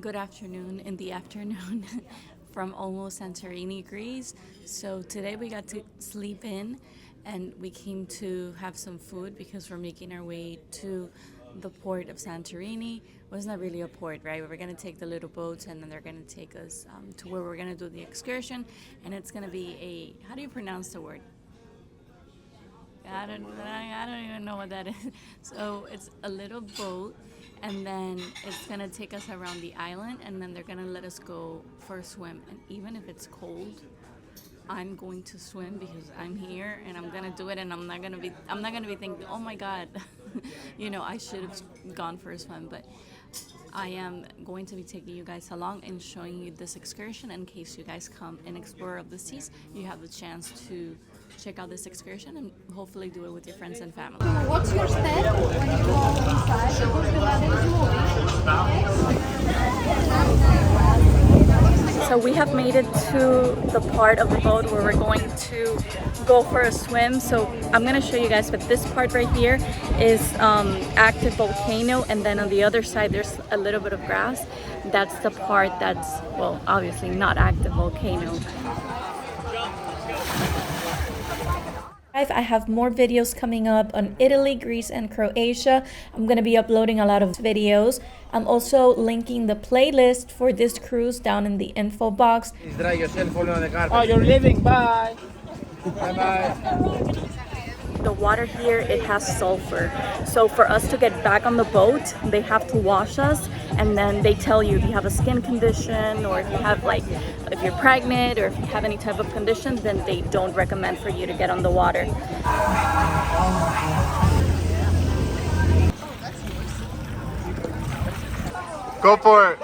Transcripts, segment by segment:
Good afternoon in the afternoon from almost Santorini, Greece. So today we got to sleep in and we came to have some food because we're making our way to the port of Santorini. Well, it's not really a port, right? We're going to take the little boats and then they're going to take us to where we're going to do the excursion. And it's going to be a, how do you pronounce the word? I don't even know what that is. So it's a little boat, and then it's gonna take us around the island, and then they're gonna let us go for a swim. And even if it's cold, I'm going to swim because I'm here and I'm gonna do it. And I'm not gonna be thinking, oh my God, I should have gone for a swim. But I am going to be taking you guys along and showing you this excursion in case you guys come and explore of the seas. You have the chance to check out this excursion and hopefully do it with your friends and family. What's your step when you go inside? Because the weather is moving. So we have made it to the part of the boat where we're going to go for a swim. So I'm going to show you guys, but this part right here is active volcano, and then on the other side there's a little bit of grass. That's the part that's, well, obviously not active volcano. I have more videos coming up on Italy, Greece, and Croatia. I'm going to be uploading a lot of videos. I'm also linking the playlist for this cruise down in the info box. Oh, you're leaving. Bye. Bye-bye. The water here, it has sulfur. So for us to get back on the boat, they have to wash us, and then they tell you if you have a skin condition or if you have if you're pregnant or if you have any type of condition, then they don't recommend for you to get on the water. Go for it.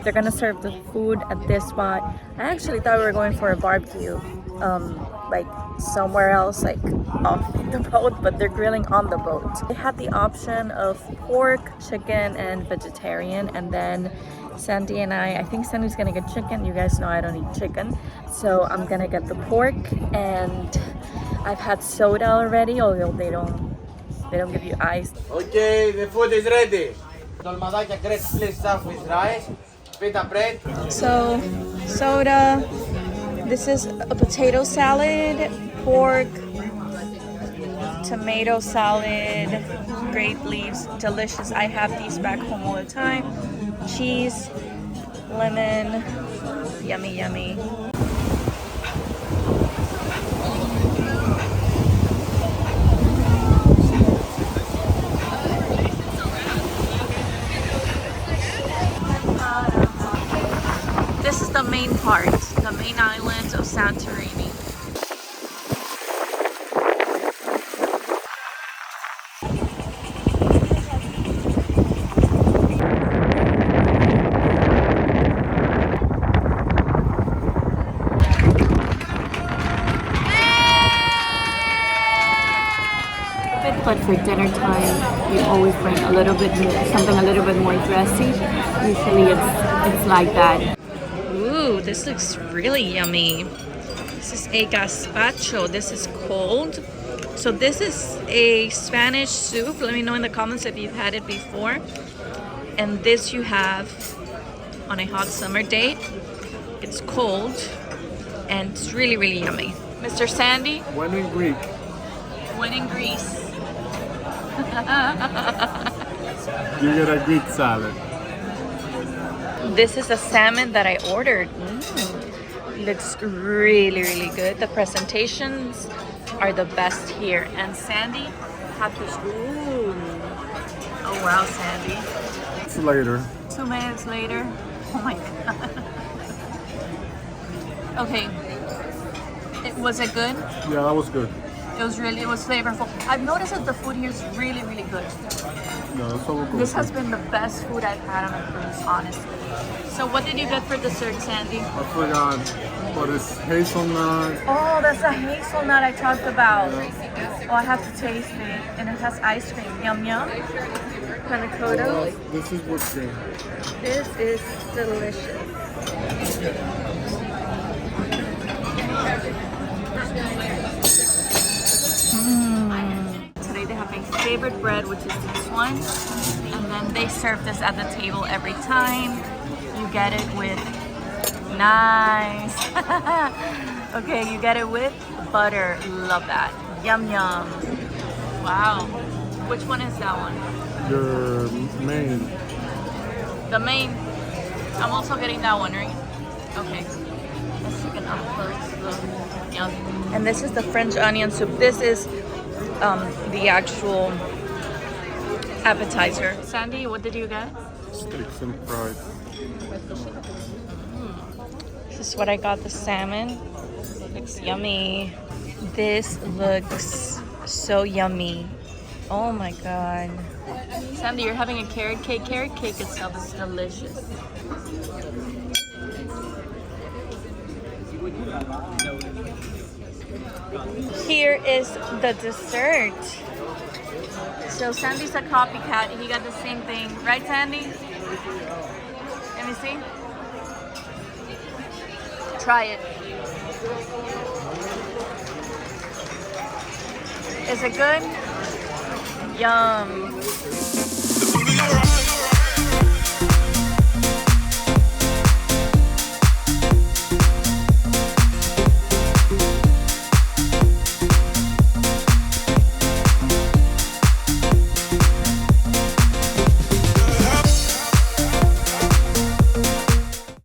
They're gonna serve the food at this spot. I actually thought we were going for a barbecue, somewhere else, off the boat, but they're grilling on the boat. They had the option of pork, chicken, and vegetarian, and then Sandy and I think Sandy's gonna get chicken. You guys know I don't eat chicken, so I'm gonna get the pork, and I've had soda already, although they don't give you ice. Okay, the food is ready. Please serve with rice. Bread. So, soda, this is a potato salad, pork, tomato salad, grape leaves, delicious. I have these back home all the time. Cheese, lemon, yummy, yummy. This is the main part, the main island of Santorini. But for dinner time, you always bring something a little bit more dressy. Usually it's like that. Ooh, this looks really yummy. This is a gazpacho. This is cold. So this is a Spanish soup. Let me know in the comments if you've had it before. And this you have on a hot summer day. It's cold and it's really, really yummy. Mr. Sandy? When in Greek. When in Greece. You get a Greek salad. This is a salmon that I ordered. Looks really, really good. The presentations are the best here. And Sandy had this. Ooh. Oh wow, Sandy. It's later. 2 minutes later. Oh my God. Okay. Was it good? Yeah, that was good. It was flavorful. I've noticed that the food here is really, really good. No, that's all good. This has been the best food I've had on a cruise, honestly. So what did you get for dessert, Sandy? I forgot. What is hazelnut? Oh, that's the hazelnut I talked about. Oh, I have to taste it. And it has ice cream. Yum, yum. Panna cotta. This is what's good. This is delicious. favorite bread, which is this one. And then they serve this at the table every time. You get it with, nice. Okay, you get it with butter. Love that. Yum, yum. Wow. Which one is that one? Your main. The main. I'm also getting that one, right? Okay. Let's take an up close look. Yum. And this is the French onion soup. This is the actual appetizer. Sandy, what did you get? Steaks and fries. This is what I got, the salmon. Looks yummy. This looks so yummy. Oh my god. Sandy, you're having a carrot cake. Carrot cake itself is delicious. Here is the dessert. So Sandy's a copycat. He got the same thing. Right, Sandy? Let me see. Try it. Is it good? Yum.